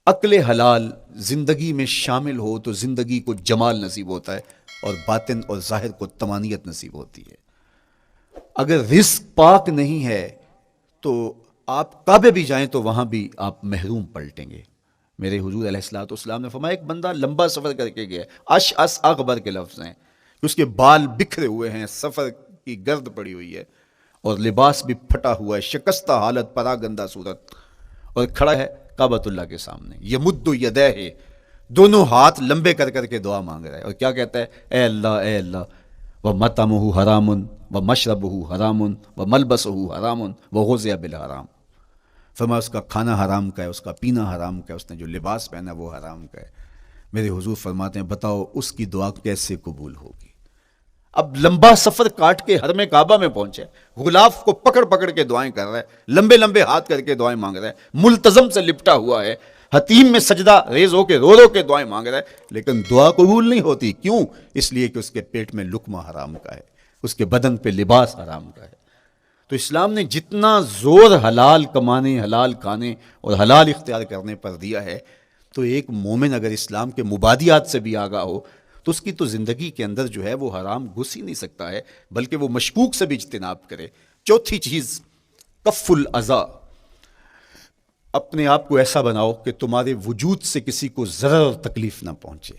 عقل حلال زندگی میں شامل ہو تو زندگی کو جمال نصیب ہوتا ہے اور باطن اور ظاہر کو طمانینت نصیب ہوتی ہے۔ اگر رزق پاک نہیں ہے تو آپ کعبے بھی جائیں تو وہاں بھی آپ محروم پلٹیں گے۔ میرے حضور علیہ الصلوۃ والسلام نے فرمایا ایک بندہ لمبا سفر کر کے گیا، اشعث اغبر کے لفظ ہیں، اس کے بال بکھرے ہوئے ہیں، سفر کی گرد پڑی ہوئی ہے اور لباس بھی پھٹا ہوا ہے، شکستہ حالت، پراگندہ صورت، اور کھڑا ہے کعبۃ اللہ کے سامنے، یمد یدیہ، دونوں ہاتھ لمبے کر کر کے دعا مانگ رہا ہے، اور کیا کہتا ہے؟ اے اللہ، وَمَطْعَمُهُ حَرَامٌ وَمَشْرَبُهُ حَرَامٌ وَمَلْبَسُهُ حَرَامٌ وَغُذِّيَ بِالْحَرَام۔ فرمایا اس کا کھانا حرام کا ہے، اس کا پینا حرام کا ہے، اس نے جو لباس پہنا وہ حرام کا ہے۔ میرے حضور فرماتے ہیں بتاؤ اس کی دعا کیسے قبول ہوگی؟ اب لمبا سفر کاٹ کے حرم کعبہ میں پہنچے، غلاف کو پکڑ پکڑ کے دعائیں کر رہا ہے، لمبے لمبے ہاتھ کر کے دعائیں مانگ رہا ہے، ملتزم سے لپٹا ہوا ہے، حتیم میں سجدہ ریز ہو کے رو رو کے دعائیں مانگ رہا ہے، لیکن دعا قبول نہیں ہوتی۔ کیوں؟ اس لیے کہ اس کے پیٹ میں لقمہ حرام کا ہے، اس کے بدن پہ لباس حرام کا ہے۔ تو اسلام نے جتنا زور حلال کمانے، حلال کھانے اور حلال اختیار کرنے پر دیا ہے، تو ایک مومن اگر اسلام کے مبادیات سے بھی آگاہ ہو تو اس کی تو زندگی کے اندر جو ہے وہ حرام گھس ہی نہیں سکتا ہے، بلکہ وہ مشکوک سے بھی اجتناب کرے۔ چوتھی چیز، کف الاذی، اپنے آپ کو ایسا بناؤ کہ تمہارے وجود سے کسی کو ضرر اور تکلیف نہ پہنچے۔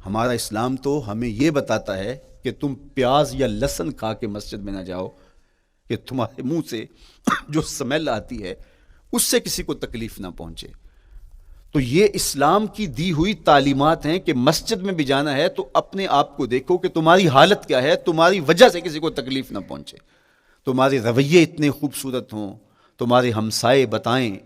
ہمارا اسلام تو ہمیں یہ بتاتا ہے کہ تم پیاز یا لہسن کھا کے مسجد میں نہ جاؤ کہ تمہارے منہ سے جو سمیل آتی ہے اس سے کسی کو تکلیف نہ پہنچے۔ تو یہ اسلام کی دی ہوئی تعلیمات ہیں کہ مسجد میں بھی جانا ہے تو اپنے آپ کو دیکھو کہ تمہاری حالت کیا ہے، تمہاری وجہ سے کسی کو تکلیف نہ پہنچے، تمہارے رویے اتنے خوبصورت ہوں، تمہارے ہمسائے بتائیں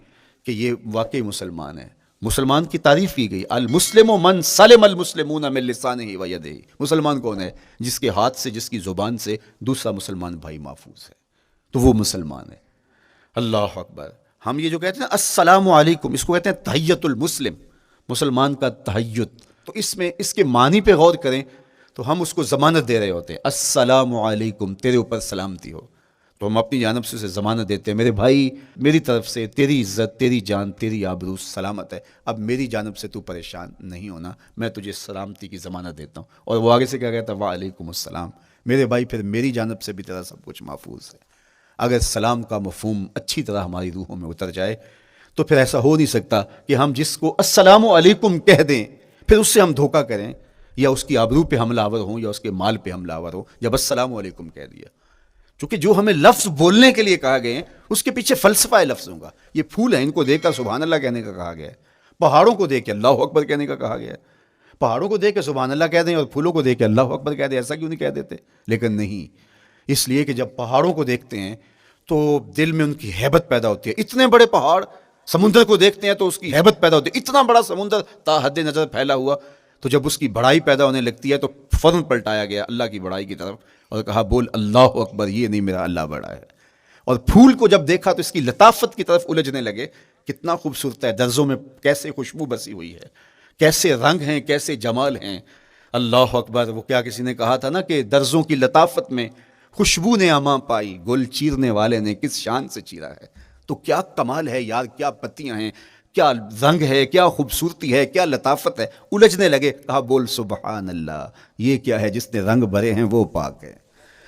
کہ یہ واقعی مسلمان ہے۔ مسلمان کی تعریف کی گئی، المسلم من سلم المسلمون من لسانہ و یدہ۔ مسلمان کون ہے؟ جس کے ہاتھ سے، جس کی زبان سے دوسرا مسلمان بھائی محفوظ ہے، تو وہ مسلمان ہے۔ اللہ اکبر۔ ہم یہ جو کہتے ہیں السلام علیکم، اس کو کہتے ہیں تحیت المسلم، مسلمان کا تحیت۔ تو اس میں اس کے معنی پہ غور کریں تو ہم اس کو ضمانت دے رہے ہوتے ہیں، السلام علیکم، تیرے اوپر سلامتی ہو۔ تو ہم اپنی جانب سے اسے ضمانت دیتے ہیں، میرے بھائی میری طرف سے تیری عزت، تیری جان، تیری آبرو سلامت ہے، اب میری جانب سے تو پریشان نہیں ہونا، میں تجھے سلامتی کی ضمانت دیتا ہوں۔ اور وہ آگے سے کیا کہتا ہے؟ وعلیکم السلام، میرے بھائی پھر میری جانب سے بھی تیرا سب کچھ محفوظ ہے۔ اگر سلام کا مفہوم اچھی طرح ہماری روحوں میں اتر جائے تو پھر ایسا ہو نہیں سکتا کہ ہم جس کو السلام علیکم کہہ دیں پھر اس سے ہم دھوکہ کریں یا اس کی آبرو پہ حملہ آور ہوں یا اس کے مال پہ حملہ آور ہوں جب السلام علیکم کہہ دیا۔ چونکہ جو ہمیں لفظ بولنے کے لیے کہا گئے ہیں اس کے پیچھے فلسفہ ہے لفظوں کا۔ یہ پھول ہیں، ان کو دیکھ کر سبحان اللہ کہنے کا کہا گیا ہے، پہاڑوں کو دیکھ کے اللہ اکبر کہنے کا کہا گیا ہے۔ پہاڑوں کو دیکھ کے سبحان اللہ کہہ دیں اور پھولوں کو دیکھ کے اللہ اکبر کہہ دیں، ایسا کیوں نہیں کہہ دیتے؟ لیکن نہیں، اس لیے کہ جب پہاڑوں کو دیکھتے ہیں تو دل میں ان کی ہیبت پیدا ہوتی ہے۔ اتنے بڑے پہاڑ، سمندر کو دیکھتے ہیں تو اس کی ہیبت پیدا ہوتی ہے، اتنا بڑا سمندر تا حد نظر پھیلا ہوا، تو جب اس کی بڑائی پیدا ہونے لگتی ہے تو فوراً پلٹایا گیا اللہ کی بڑائی کی طرف اور کہا بول اللہ اکبر، یہ نہیں میرا اللہ بڑا ہے۔ اور پھول کو جب دیکھا تو اس کی لطافت کی طرف الجھنے لگے، کتنا خوبصورت ہے، درزوں میں کیسے خوشبو بسی ہوئی ہے، کیسے رنگ ہیں، کیسے جمال ہیں، اللہ اکبر۔ وہ کیا کسی نے کہا تھا نا کہ درزوں کی لطافت میں خوشبو نے اماں پائی، گل چیرنے والے نے کس شان سے چیرا ہے۔ تو کیا کمال ہے یار، کیا پتیاں ہیں، کیا رنگ ہے، کیا خوبصورتی ہے، کیا لطافت ہے۔ الجھنے لگے، کہا بول سبحان اللہ، یہ کیا ہے جس نے رنگ بھرے ہیں وہ پاک ہے۔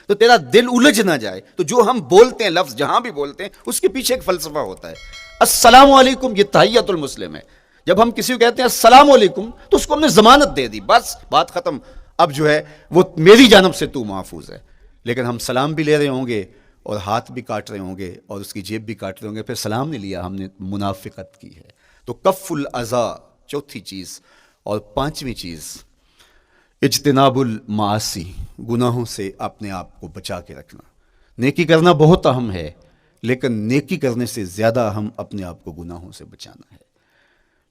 تو تیرا دل الجھ نہ جائے تو جو ہم بولتے ہیں لفظ جہاں بھی بولتے ہیں اس کے پیچھے ایک فلسفہ ہوتا ہے۔ السلام علیکم یہ تحیت المسلم ہے۔ جب ہم کسی کو کہتے ہیں السلام علیکم تو اس کو ہم نے ضمانت دے دی، بس بات ختم، اب جو ہے وہ میری جانب سے تو محفوظ ہے۔ لیکن ہم سلام بھی لے رہے ہوں گے اور ہاتھ بھی کاٹ رہے ہوں گے اور اس کی جیب بھی کاٹ رہے ہوں گے، پھر سلام نہیں لیا، ہم نے منافقت کی ہے۔ تو کف الاذی چوتھی چیز۔ اور پانچویں چیز اجتناب المعاصی، گناہوں سے اپنے آپ کو بچا کے رکھنا۔ نیکی کرنا بہت اہم ہے لیکن نیکی کرنے سے زیادہ ہم اپنے آپ کو گناہوں سے بچانا ہے،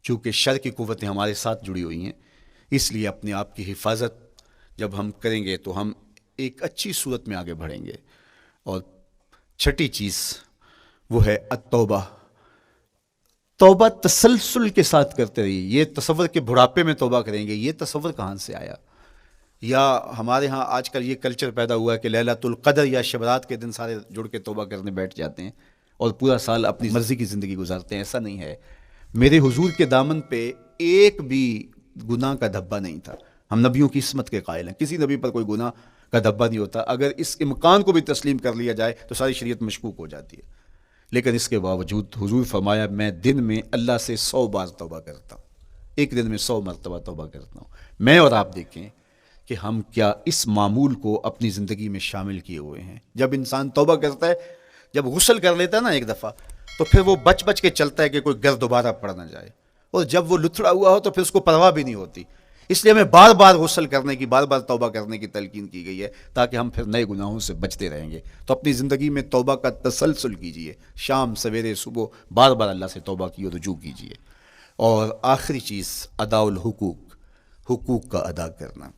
چونکہ شر کی قوتیں ہمارے ساتھ جڑی ہوئی ہیں، اس لیے اپنے آپ کی حفاظت جب ہم کریں گے تو ہم ایک اچھی صورت میں آگے بڑھیں گے۔ اور چھٹی چیز وہ ہے التوبہ، توبہ تسلسل کے ساتھ کرتے رہیے۔ یہ تصور کہ بڑھاپے میں توبہ کریں گے، یہ تصور کہاں سے آیا؟ یا ہمارے ہاں آج کل یہ کلچر پیدا ہوا ہے کہ لیلۃ القدر یا شب رات کے دن سارے جڑ کے توبہ کرنے بیٹھ جاتے ہیں اور پورا سال اپنی مرضی کی زندگی گزارتے ہیں۔ ایسا نہیں ہے، میرے حضور کے دامن پہ ایک بھی گناہ کا دھبا نہیں تھا. ہم نبیوں کی عصمت کے قائل ہیں, کسی نبی پر کوئی گناہ کا دھبا نہیں ہوتا. اگر اس امکان کو بھی تسلیم کر لیا جائے تو ساری شریعت مشکوک ہو جاتی ہے. لیکن اس کے باوجود حضور فرمایا میں دن میں اللہ سے 100 بار توبہ کرتا ہوں, ایک دن میں 100 مرتبہ توبہ کرتا ہوں. میں اور آپ دیکھیں کہ ہم کیا اس معمول کو اپنی زندگی میں شامل کیے ہوئے ہیں. جب انسان توبہ کرتا ہے, جب غسل کر لیتا ہے نا ایک دفعہ, تو پھر وہ بچ بچ کے چلتا ہے کہ کوئی گھر دوبارہ پڑ نہ جائے. اور جب وہ لتھڑا ہوا ہو تو پھر اس کو پرواہ بھی نہیں ہوتی. اس لیے ہمیں بار بار غسل کرنے کی, بار بار توبہ کرنے کی تلقین کی گئی ہے تاکہ ہم پھر نئے گناہوں سے بچتے رہیں گے. تو اپنی زندگی میں توبہ کا تسلسل کیجئے, شام سویرے صبح بار بار اللہ سے توبہ کی رجوع کیجئے. اور آخری چیز ادا الحقوق, حقوق کا ادا کرنا.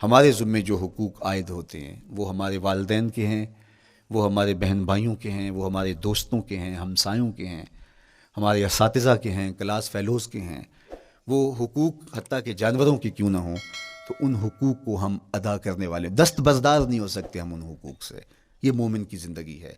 ہمارے ذمے جو حقوق عائد ہوتے ہیں وہ ہمارے والدین کے ہیں, وہ ہمارے بہن بھائیوں کے ہیں, وہ ہمارے دوستوں کے ہیں, ہمسایوں کے ہیں, ہمارے اساتذہ کے ہیں, کلاس فیلوز کے ہیں. وہ حقوق حتیٰ کہ جانوروں کے کیوں نہ ہوں, تو ان حقوق کو ہم ادا کرنے والے, دست بردار نہیں ہو سکتے ہم ان حقوق سے. یہ مومن کی زندگی ہے.